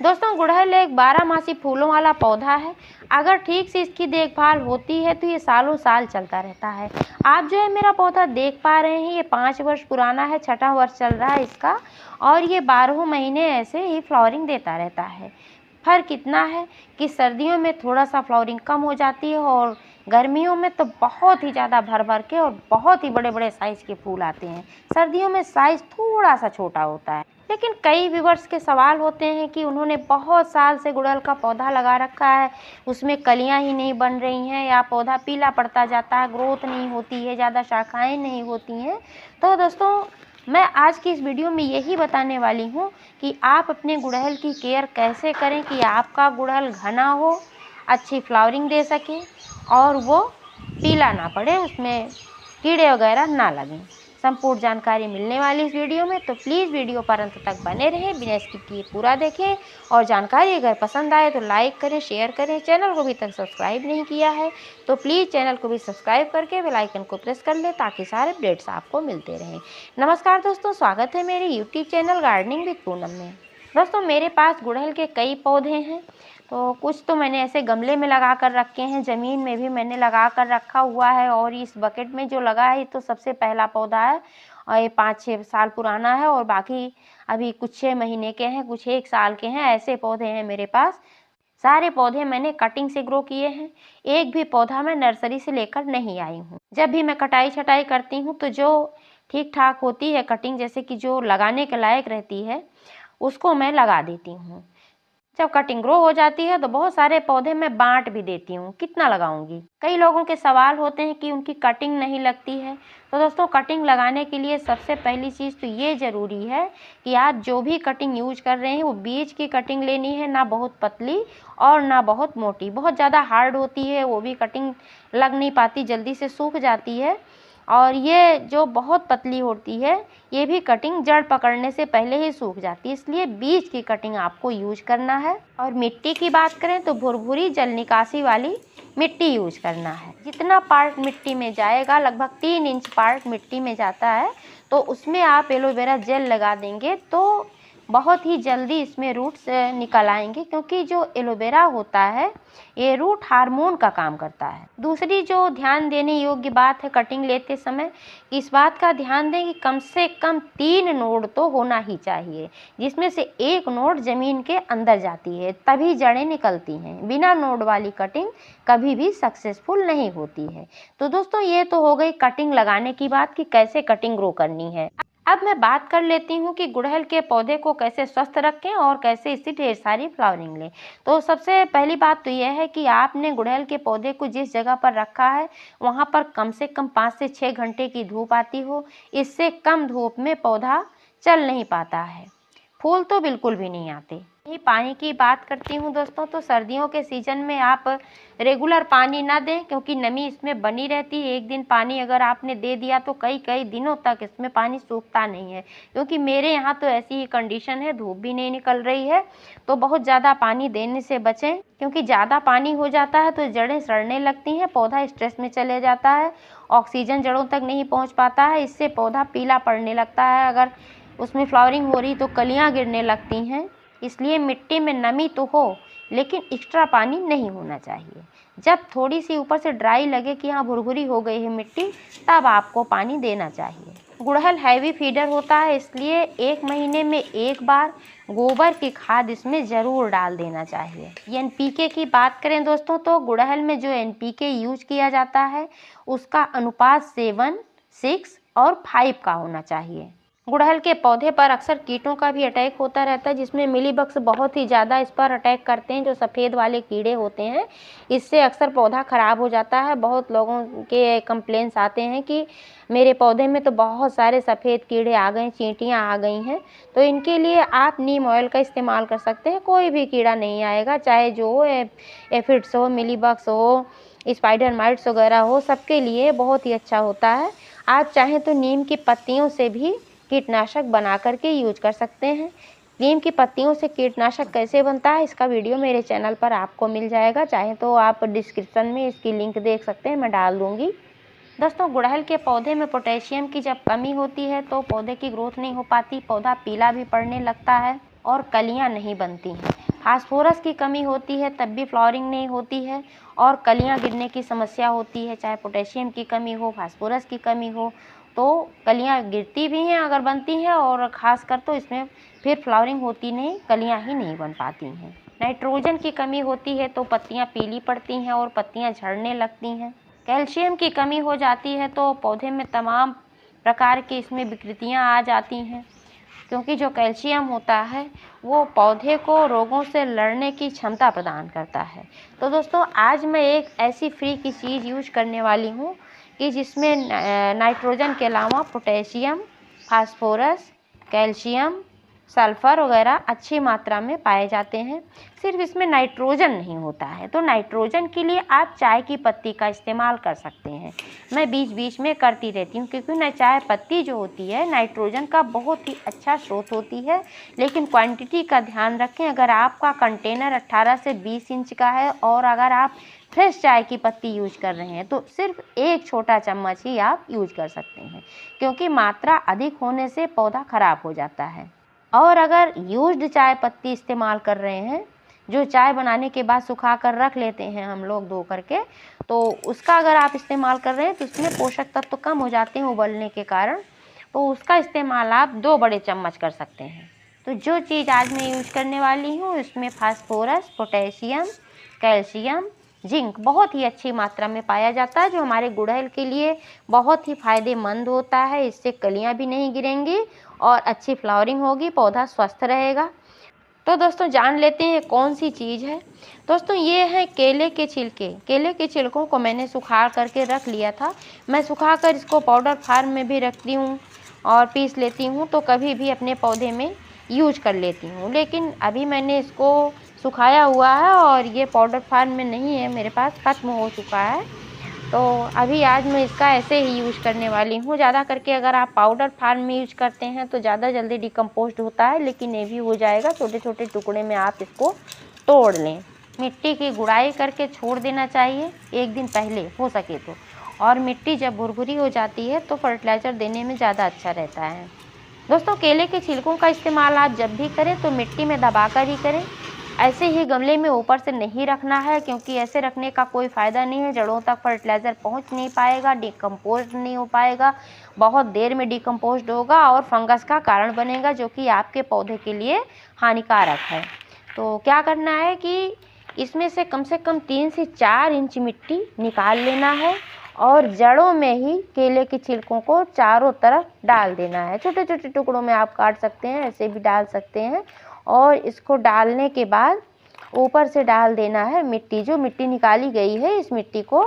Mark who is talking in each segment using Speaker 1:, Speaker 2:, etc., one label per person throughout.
Speaker 1: दोस्तों गुड़हल एक 12 मासी फूलों वाला पौधा है। अगर ठीक से इसकी देखभाल होती है तो ये सालों साल चलता रहता है। आप जो है मेरा पौधा देख पा रहे हैं, ये 5 वर्ष पुराना है, 6वां वर्ष चल रहा है इसका, और ये 12 महीने ऐसे ही फ्लावरिंग देता रहता है। फर्क इतना है कि सर्दियों में थोड़ा सा फ्लावरिंग कम हो जाती है और गर्मियों में तो बहुत ही ज़्यादा भर भर के और बहुत ही बड़े बड़े साइज़ के फूल आते हैं। सर्दियों में साइज़ थोड़ा सा छोटा होता है। लेकिन कई व्यूअर्स के सवाल होते हैं कि उन्होंने बहुत साल से गुड़हल का पौधा लगा रखा है, उसमें कलियां ही नहीं बन रही हैं या पौधा पीला पड़ता जाता है, ग्रोथ नहीं होती है, ज़्यादा शाखाएं नहीं होती हैं। तो दोस्तों मैं आज की इस वीडियो में यही बताने वाली हूँ कि आप अपने गुड़हल की केयर कैसे करें कि आपका गुड़हल घना हो, अच्छी फ्लावरिंग दे सके और वो पीला ना पड़े, उसमें कीड़े वगैरह ना लगें। संपूर्ण जानकारी मिलने वाली इस वीडियो में, तो प्लीज़ वीडियो पर अंत तक बने रहें, बिना स्किप किए पूरा देखें। और जानकारी अगर पसंद आए तो लाइक करें, शेयर करें। चैनल को अभी तक सब्सक्राइब नहीं किया है तो प्लीज़ चैनल को भी सब्सक्राइब करके बेल आइकन को प्रेस कर लें ताकि सारे अपडेट्स आपको मिलते रहें। नमस्कार दोस्तों, स्वागत है मेरे YouTube channel gardening with Poonam में। दोस्तों मेरे पास गुड़हल के कई पौधे हैं, तो कुछ तो मैंने ऐसे गमले में लगा कर रखे हैं, ज़मीन में भी मैंने लगा कर रखा हुआ है, और इस बकेट में जो लगा है तो सबसे पहला पौधा है और ये 5-6 साल पुराना है, और बाकी अभी कुछ 6 महीने के हैं, कुछ 1 साल के हैं। ऐसे पौधे हैं मेरे पास। सारे पौधे मैंने कटिंग से ग्रो किए हैं, एक भी पौधा मैं नर्सरी से लेकर नहीं आई हूँ। जब भी मैं कटाई छटाई करती हूँ तो जो ठीक ठाक होती है कटिंग, जैसे कि जो लगाने के लायक रहती है, उसको मैं लगा देती हूँ। जब कटिंग ग्रो हो जाती है तो बहुत सारे पौधे मैं बांट भी देती हूँ, कितना लगाऊंगी। कई लोगों के सवाल होते हैं कि उनकी कटिंग नहीं लगती है। तो दोस्तों कटिंग लगाने के लिए सबसे पहली चीज़ तो ये ज़रूरी है कि आप जो भी कटिंग यूज कर रहे हैं वो बीच की कटिंग लेनी है, ना बहुत पतली और ना बहुत मोटी। बहुत ज़्यादा हार्ड होती है वो भी कटिंग लग नहीं पाती, जल्दी से सूख जाती है। और ये जो बहुत पतली होती है ये भी कटिंग जड़ पकड़ने से पहले ही सूख जाती है, इसलिए बीज की कटिंग आपको यूज करना है। और मिट्टी की बात करें तो भुरभुरी जल निकासी वाली मिट्टी यूज करना है। जितना पार्ट मिट्टी में जाएगा, लगभग 3 इंच पार्ट मिट्टी में जाता है, तो उसमें आप एलोवेरा जेल लगा देंगे तो बहुत ही जल्दी इसमें रूट्स निकल आएंगे, क्योंकि जो एलोवेरा होता है ये रूट हार्मोन का काम करता है। दूसरी जो ध्यान देने योग्य बात है कटिंग लेते समय, इस बात का ध्यान दें कि कम से कम 3 नोड तो होना ही चाहिए, जिसमें से 1 नोड जमीन के अंदर जाती है, तभी जड़ें निकलती हैं। बिना नोड वाली कटिंग कभी भी सक्सेसफुल नहीं होती है। तो दोस्तों ये तो हो गई कटिंग लगाने की बात कि कैसे कटिंग ग्रो करनी है। अब मैं बात कर लेती हूँ कि गुड़हल के पौधे को कैसे स्वस्थ रखें और कैसे इससे ढेर सारी फ्लावरिंग लें। तो सबसे पहली बात तो यह है कि आपने गुड़हल के पौधे को जिस जगह पर रखा है वहाँ पर कम से कम 5 से 6 घंटे की धूप आती हो। इससे कम धूप में पौधा चल नहीं पाता है, फूल तो बिल्कुल भी नहीं आते। यही पानी की बात करती हूँ दोस्तों, तो सर्दियों के सीजन में आप रेगुलर पानी ना दें, क्योंकि नमी इसमें बनी रहती है। एक दिन पानी अगर आपने दे दिया तो कई कई दिनों तक इसमें पानी सूखता नहीं है, क्योंकि मेरे यहाँ तो ऐसी ही कंडीशन है, धूप भी नहीं निकल रही है। तो बहुत ज़्यादा पानी देने से बचें, क्योंकि ज़्यादा पानी हो जाता है तो जड़ें सड़ने लगती हैं, पौधा स्ट्रेस में चले जाता है, ऑक्सीजन जड़ों तक नहीं पहुँच पाता है, इससे पौधा पीला पड़ने लगता है। अगर उसमें फ्लावरिंग हो रही तो कलियाँ गिरने लगती हैं। इसलिए मिट्टी में नमी तो हो लेकिन एक्स्ट्रा पानी नहीं होना चाहिए। जब थोड़ी सी ऊपर से ड्राई लगे कि हाँ भुरभुरी हो गई है मिट्टी, तब आपको पानी देना चाहिए। गुड़हल हैवी फीडर होता है, इसलिए 1 महीने में 1 बार गोबर की खाद इसमें ज़रूर डाल देना चाहिए। एनपीके की बात करें दोस्तों, तो गुड़हल में जो एनपीके यूज किया जाता है उसका अनुपात 7, 6 और 5 का होना चाहिए। गुड़हल के पौधे पर अक्सर कीटों का भी अटैक होता रहता है, जिसमें मिलीबग्स बहुत ही ज़्यादा इस पर अटैक करते हैं, जो सफ़ेद वाले कीड़े होते हैं। इससे अक्सर पौधा ख़राब हो जाता है। बहुत लोगों के कंप्लेंट्स आते हैं कि मेरे पौधे में तो बहुत सारे सफ़ेद कीड़े आ गए, चींटियाँ आ गई हैं। तो इनके लिए आप नीम ऑयल का इस्तेमाल कर सकते हैं, कोई भी कीड़ा नहीं आएगा, चाहे जो हो, एफिड्स हो, मिलीबग्स हो, स्पाइडर माइट्स वगैरह हो, सबके लिए बहुत ही अच्छा होता है। आप चाहें तो नीम की पत्तियों से भी कीटनाशक बना करके यूज कर सकते हैं। नीम की पत्तियों से कीटनाशक कैसे बनता है इसका वीडियो मेरे चैनल पर आपको मिल जाएगा, चाहे तो आप डिस्क्रिप्शन में इसकी लिंक देख सकते हैं, मैं डाल दूंगी। दोस्तों गुड़हल के पौधे में पोटेशियम की जब कमी होती है तो पौधे की ग्रोथ नहीं हो पाती, पौधा पीला भी पड़ने लगता है और कलियां नहीं बनती हैं। फास्फोरस की कमी होती है तब भी फ्लावरिंग नहीं होती है और कलियां गिरने की समस्या होती है। चाहे पोटेशियम की कमी हो, फास्फोरस की कमी हो, तो कलियां गिरती भी हैं अगर बनती हैं, और ख़ासकर तो इसमें फिर फ्लावरिंग होती नहीं, कलियां ही नहीं बन पाती हैं। नाइट्रोजन की कमी होती है तो पत्तियां पीली पड़ती हैं और पत्तियां झड़ने लगती हैं। कैल्शियम की कमी हो जाती है तो पौधे में तमाम प्रकार की इसमें विकृतियां आ जाती हैं, क्योंकि जो कैल्शियम होता है वो पौधे को रोगों से लड़ने की क्षमता प्रदान करता है। तो दोस्तों, आज मैं एक ऐसी फ्री की चीज़ यूज करने वाली हूँ कि जिसमें नाइट्रोजन के अलावा पोटेशियम, फास्फोरस, कैल्शियम, सल्फ़र वगैरह अच्छी मात्रा में पाए जाते हैं। सिर्फ इसमें नाइट्रोजन नहीं होता है, तो नाइट्रोजन के लिए आप चाय की पत्ती का इस्तेमाल कर सकते हैं। मैं बीच बीच में करती रहती हूँ, क्योंकि ना चाय पत्ती जो होती है नाइट्रोजन का बहुत ही अच्छा स्रोत होती है। लेकिन क्वांटिटी का ध्यान रखें। अगर आपका कंटेनर 18 से 20 इंच का है और अगर आप फ्रेश चाय की पत्ती यूज कर रहे हैं तो सिर्फ एक छोटा चम्मच ही आप यूज कर सकते हैं, क्योंकि मात्रा अधिक होने से पौधा खराब हो जाता है। और अगर यूज्ड चाय पत्ती इस्तेमाल कर रहे हैं, जो चाय बनाने के बाद सुखा कर रख लेते हैं हम लोग धो करके, तो उसका अगर आप इस्तेमाल कर रहे हैं तो उसमें पोषक तत्व कम हो जाते हैं उबलने के कारण, तो उसका इस्तेमाल आप 2 बड़े चम्मच कर सकते हैं। तो जो चीज़ आज मैं यूज करने वाली हूँ इसमें फास्फोरस, पोटेशियम, कैल्शियम, जिंक बहुत ही अच्छी मात्रा में पाया जाता है, जो हमारे गुड़हल के लिए बहुत ही फायदेमंद होता है। इससे कलियां भी नहीं गिरेंगी और अच्छी फ्लावरिंग होगी, पौधा स्वस्थ रहेगा। तो दोस्तों, जान लेते हैं कौन सी चीज़ है। दोस्तों, ये है केले के छिलके। केले के छिलकों को मैंने सुखा करके रख लिया था। मैं सुखा कर इसको पाउडर फार्म में भी रखती हूँ और पीस लेती हूँ, तो कभी भी अपने पौधे में यूज कर लेती हूँ। लेकिन अभी मैंने इसको सुखाया हुआ है और ये पाउडर फार्म में नहीं है, मेरे पास ख़त्म हो चुका है, तो अभी आज मैं इसका ऐसे ही यूज करने वाली हूँ। ज़्यादा करके अगर आप पाउडर फार्म में यूज करते हैं तो ज़्यादा जल्दी डिकम्पोस्ट होता है, लेकिन ये भी हो जाएगा। छोटे छोटे टुकड़े में आप इसको तोड़ लें। मिट्टी की गुड़ाई करके छोड़ देना चाहिए 1 दिन पहले हो सके तो, और मिट्टी जब भुरभुरी हो जाती है तो फर्टिलाइज़र देने में ज़्यादा अच्छा रहता है। दोस्तों, केले के छिलकों का इस्तेमाल आप जब भी करें तो मिट्टी में दबा कर ही करें। ऐसे ही गमले में ऊपर से नहीं रखना है, क्योंकि ऐसे रखने का कोई फ़ायदा नहीं है। जड़ों तक फर्टिलाइज़र पहुंच नहीं पाएगा, डिकम्पोज नहीं हो पाएगा, बहुत देर में डिकम्पोज होगा और फंगस का कारण बनेगा, जो कि आपके पौधे के लिए हानिकारक है। तो क्या करना है कि इसमें से कम 3 से 4 इंच मिट्टी निकाल लेना है और जड़ों में ही केले के छिलकों को चारों तरफ डाल देना है। छोटे छोटे टुकड़ों में आप काट सकते हैं, ऐसे भी डाल सकते हैं। और इसको डालने के बाद ऊपर से डाल देना है मिट्टी, जो मिट्टी निकाली गई है इस मिट्टी को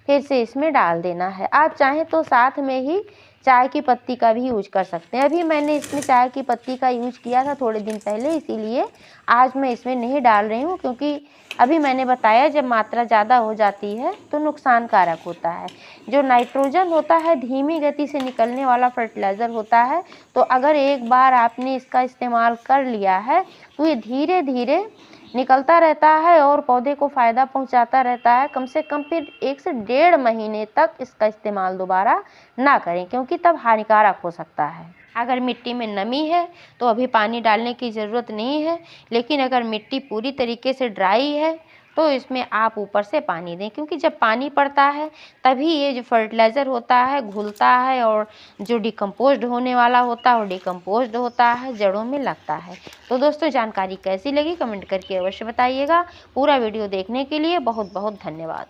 Speaker 1: फिर से इसमें डाल देना है। आप चाहें तो साथ में ही चाय की पत्ती का भी यूज कर सकते हैं। अभी मैंने इसमें चाय की पत्ती का यूज किया था थोड़े दिन पहले, इसीलिए आज मैं इसमें नहीं डाल रही हूँ, क्योंकि अभी मैंने बताया जब मात्रा ज़्यादा हो जाती है तो नुकसानकारक होता है। जो नाइट्रोजन होता है धीमी गति से निकलने वाला फर्टिलाइज़र होता है, तो अगर एक बार आपने इसका इस्तेमाल कर लिया है तो ये धीरे धीरे निकलता रहता है और पौधे को फ़ायदा पहुंचाता रहता है। कम से कम फिर 1 से 1.5 महीने तक इसका इस्तेमाल दोबारा ना करें, क्योंकि तब हानिकारक हो सकता है। अगर मिट्टी में नमी है तो अभी पानी डालने की ज़रूरत नहीं है, लेकिन अगर मिट्टी पूरी तरीके से ड्राई है तो इसमें आप ऊपर से पानी दें, क्योंकि जब पानी पड़ता है तभी ये जो फर्टिलाइज़र होता है घुलता है और जो डिकम्पोज्ड होने वाला होता है वो डिकम्पोज्ड होता है, जड़ों में लगता है। तो दोस्तों, जानकारी कैसी लगी कमेंट करके अवश्य बताइएगा। पूरा वीडियो देखने के लिए बहुत बहुत धन्यवाद।